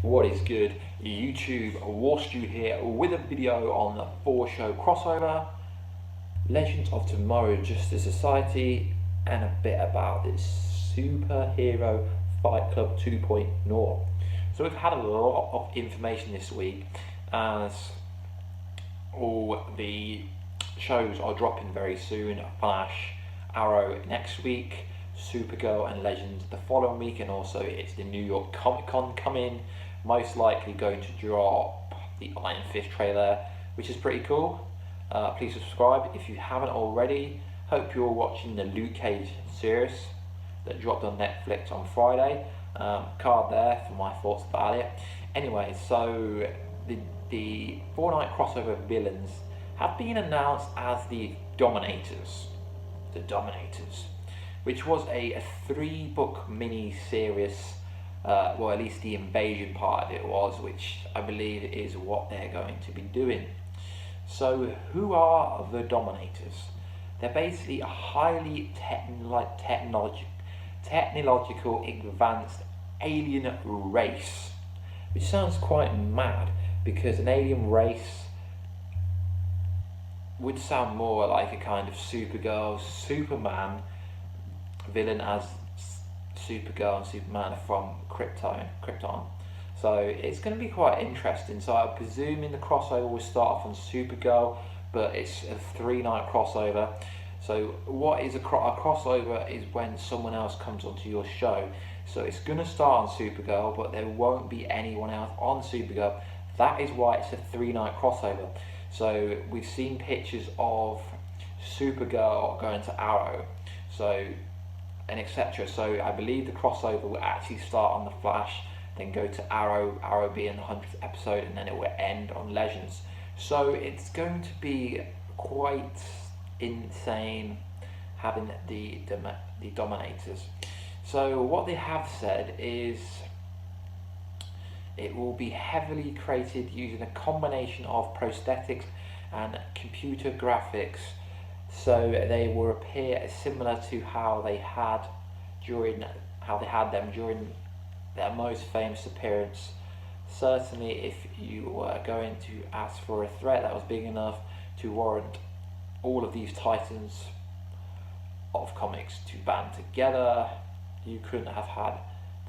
What is good, YouTube? Warstu here with a video on the 4-show crossover, Legends of Tomorrow Justice Society, and a bit about this Superhero Fight Club 2.0. So we've had a lot of information this week as all the shows are dropping very soon. Flash, Arrow next week, Supergirl and Legends the following week, and also it's the New York Comic Con coming. Most likely going to drop the Iron Fist trailer, which is pretty cool. Please subscribe if you haven't already. Hope you're watching the Luke Cage series that dropped on Netflix on Friday. Card there for my thoughts about it. Anyway, so the 4-night crossover villains have been announced as the Dominators. The Dominators, which was a 3-book mini-series. Well, at least the invasion part of it was, which I believe is what they're going to be doing. So, who are the Dominators? They're basically a highly technological advanced alien race, which sounds quite mad because an alien race would sound more like a kind of Supergirl, Superman villain, as Supergirl and Superman are from Krypton. So it's going to be quite interesting. So I'm presuming the crossover will start off on Supergirl, but it's a 3-night crossover. So what is a crossover is when someone else comes onto your show. So it's going to start on Supergirl, but there won't be anyone else on Supergirl. That is why it's a 3-night crossover. So we've seen pictures of Supergirl going to Arrow. So and etc. So I believe the crossover will actually start on the Flash, then go to Arrow being the 100th episode, and then it will end on Legends. So it's going to be quite insane having the Dominators. So what they have said is it will be heavily created using a combination of prosthetics and computer graphics. So they will appear similar to how they had them during their most famous appearance. Certainly, if you were going to ask for a threat that was big enough to warrant all of these titans of comics to band together, you couldn't have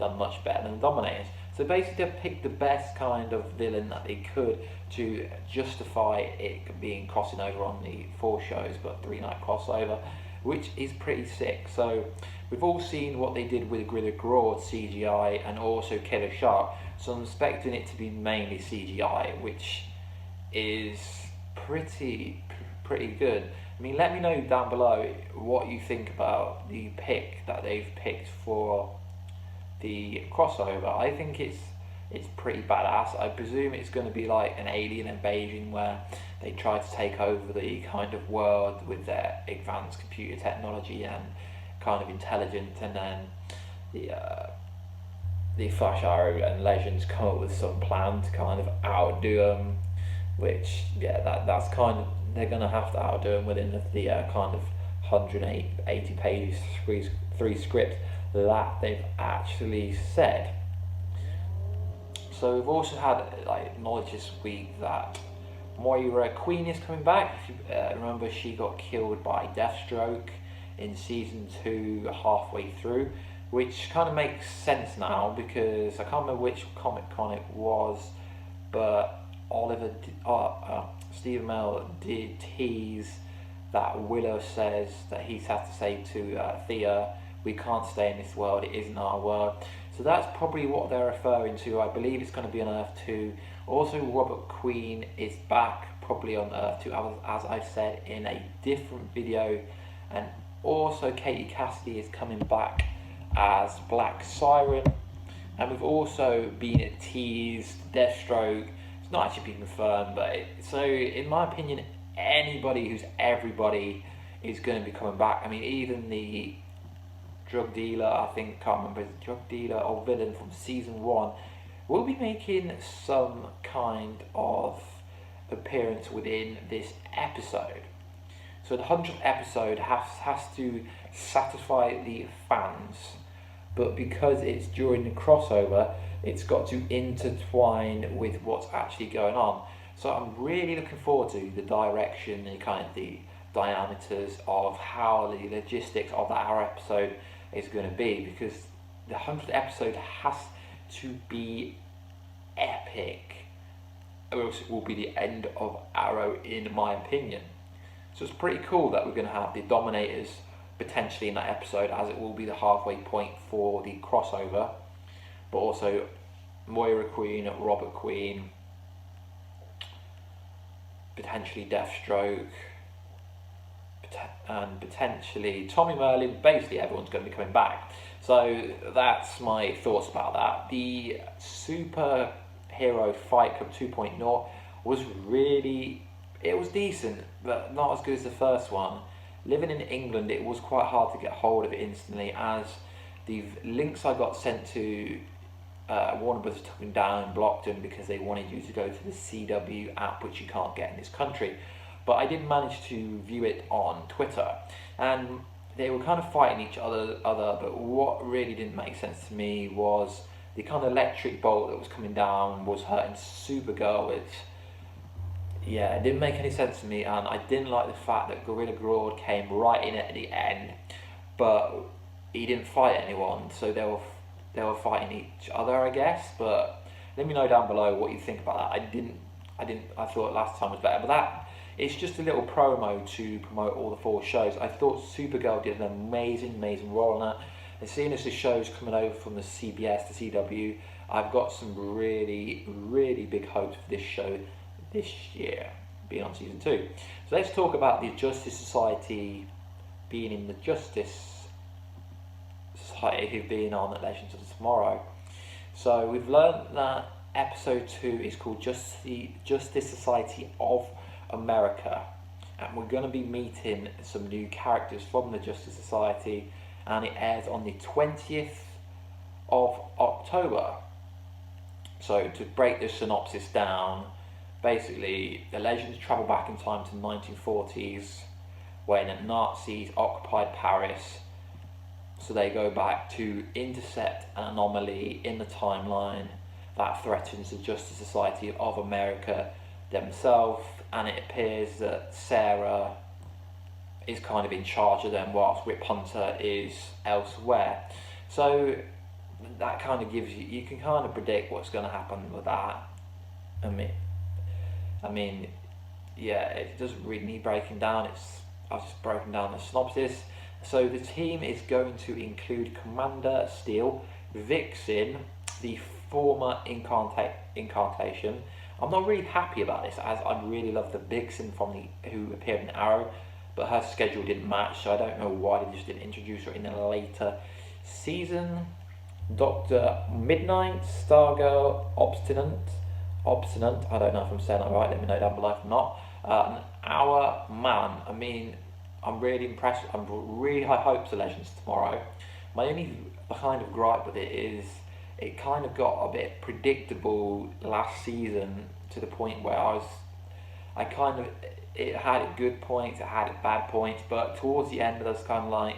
done much better than the Dominators. So basically, they picked the best kind of villain that they could to justify it being crossing over on the 4 shows, but 3-night crossover, which is pretty sick. So we've all seen what they did with Gorilla Grodd CGI and also Killer Shark. So I'm expecting it to be mainly CGI, which is pretty good. I mean, let me know down below what you think about the pick that they've picked for the crossover. I think it's pretty badass. I presume it's going to be like an alien invasion where they try to take over the kind of world with their advanced computer technology and kind of intelligence, and then the Flash, Arrow and Legends come up with some plan to kind of outdo them, which that's kind of, they're going to have to outdo them within the kind of 180 pages 3 script that they've actually said. So we've also had knowledge this week that Moira Queen is coming back. If you remember, she got killed by Deathstroke in season 2 halfway through, which kind of makes sense now because I can't remember which Comic Con it was, but Stephen Amell did tease that Willow says that he's had to say to Thea, "We can't stay in this world, it isn't our world." So that's probably what they're referring to. I believe it's going to be on Earth 2. Also, Robert Queen is back, probably on Earth 2, as I said in a different video. And also, Katie Cassidy is coming back as Black Siren. And we've also been teased Deathstroke. It's not actually been confirmed, but so in my opinion, anybody who's everybody is going to be coming back. I mean, even the drug dealer, can't remember, drug dealer or villain from season 1 will be making some kind of appearance within this episode. So the 100th episode has to satisfy the fans but because it's during the crossover, it's got to intertwine with what's actually going on. So I'm really looking forward to the direction and kind of the diameters of how the logistics of that Arrow episode is going to be, because the 100th episode has to be epic, or else it will be the end of Arrow, in my opinion. So it's pretty cool that we're going to have the Dominators potentially in that episode, as it will be the halfway point for the crossover, but also Moira Queen, Robert Queen, potentially Deathstroke, and potentially Tommy Merlin. Basically everyone's going to be coming back. So that's my thoughts about that. The Superhero Fight Club 2.0 was really, it was decent, but not as good as the first one. Living in England, it was quite hard to get hold of it instantly, as the links I got sent to Warner Bros. Took them down and blocked them because they wanted you to go to the CW app, which you can't get in this country. But I did manage to view it on Twitter, and they were kind of fighting each other, but what really didn't make sense to me was the kind of electric bolt that was coming down was hurting Supergirl, which, yeah, it didn't make any sense to me, and I didn't like the fact that Gorilla Grodd came right in at the end, but he didn't fight anyone, so they were fighting each other, I guess. But let me know down below what you think about that. I thought last time was better, but that, it's just a little promo to promote all the 4 shows. I thought Supergirl did an amazing role on it. And seeing as the show's coming over from the CBS to CW, I've got some really big hopes for this show this year, being on season 2. So let's talk about the Justice Society being in the Justice Society, who've been on Legends of Tomorrow. So we've learned that episode 2 is called Justice Society of America, and we're going to be meeting some new characters from the Justice Society, and it airs on the 20th of October. So to break the synopsis down, basically the Legends travel back in time to the 1940s when Nazis occupied Paris. So they go back to intercept an anomaly in the timeline that threatens the Justice Society of America themselves, and it appears that Sarah is kind of in charge of them whilst Rip Hunter is elsewhere. So that kind of gives you can kind of predict what's going to happen with that. I mean, yeah, it doesn't really need breaking down. I've just broken down the synopsis. So the team is going to include Commander Steel, Vixen, the former Incarnation. I'm not really happy about this, as I really love the Vixen who appeared in Arrow, but her schedule didn't match, so I don't know why they just didn't introduce her in a later season. Dr. Midnight, Stargirl, Obstinate, I don't know if I'm saying that right, let me know down below if not. Our Man, I mean, I'm really impressed, I'm really high hopes for Legends Tomorrow. My only kind of gripe with it is it kind of got a bit predictable last season, to the point where it had good points, it had bad points, but towards the end I was kind of like,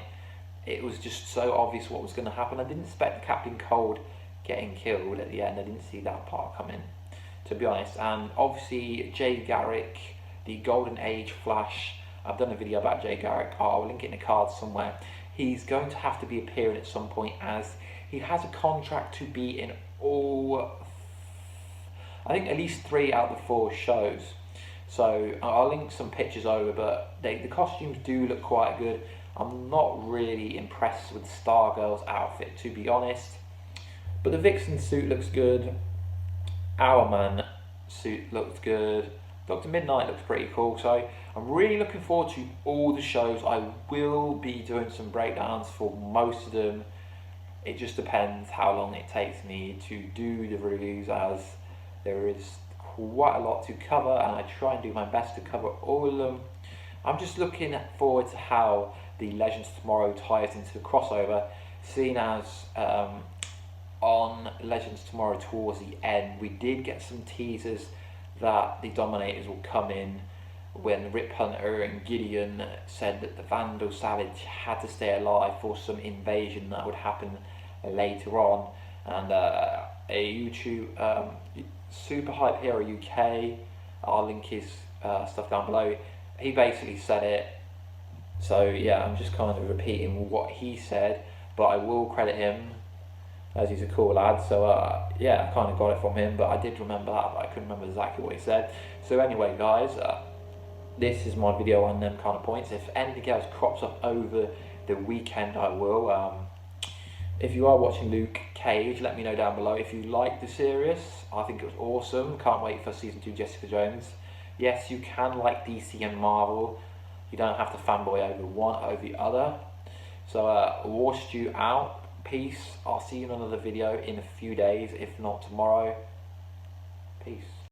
it was just so obvious what was going to happen. I didn't expect Captain Cold getting killed at the end, I didn't see that part coming, to be honest. And obviously Jay Garrick, the Golden Age Flash, I've done a video about Jay Garrick, I'll link it in the cards somewhere. He's going to have to be appearing at some point, as he has a contract to be in all, I think at least 3 out of the 4 shows. So I'll link some pictures over, but the costumes do look quite good. I'm not really impressed with Stargirl's outfit, to be honest, but the Vixen suit looks good. Our Man suit looks good. Dr. Midnight looks pretty cool, so I'm really looking forward to all the shows. I will be doing some breakdowns for most of them. It just depends how long it takes me to do the reviews, as there is quite a lot to cover, and I try and do my best to cover all of them. I'm just looking forward to how the Legends Tomorrow ties into the crossover, seeing as on Legends Tomorrow towards the end we did get some teasers that the Dominators will come in, when Rip Hunter and Gideon said that the Vandal Savage had to stay alive for some invasion that would happen later on. And a YouTube Super Hype Hero UK, I'll link his stuff down below. He basically said it, so yeah, I'm just kind of repeating what he said, but I will credit him, as he's a cool lad. So yeah, I kind of got it from him, but I did remember that, but I couldn't remember exactly what he said. So anyway, guys, this is my video on them kind of points. If anything else crops up over the weekend, I will. If you are watching Luke Cage, let me know down below. If you like the series, I think it was awesome. Can't wait for season 2 Jessica Jones. Yes, you can like DC and Marvel. You don't have to fanboy over one over the other. So Warstu out. Peace. I'll see you in another video in a few days, if not tomorrow. Peace.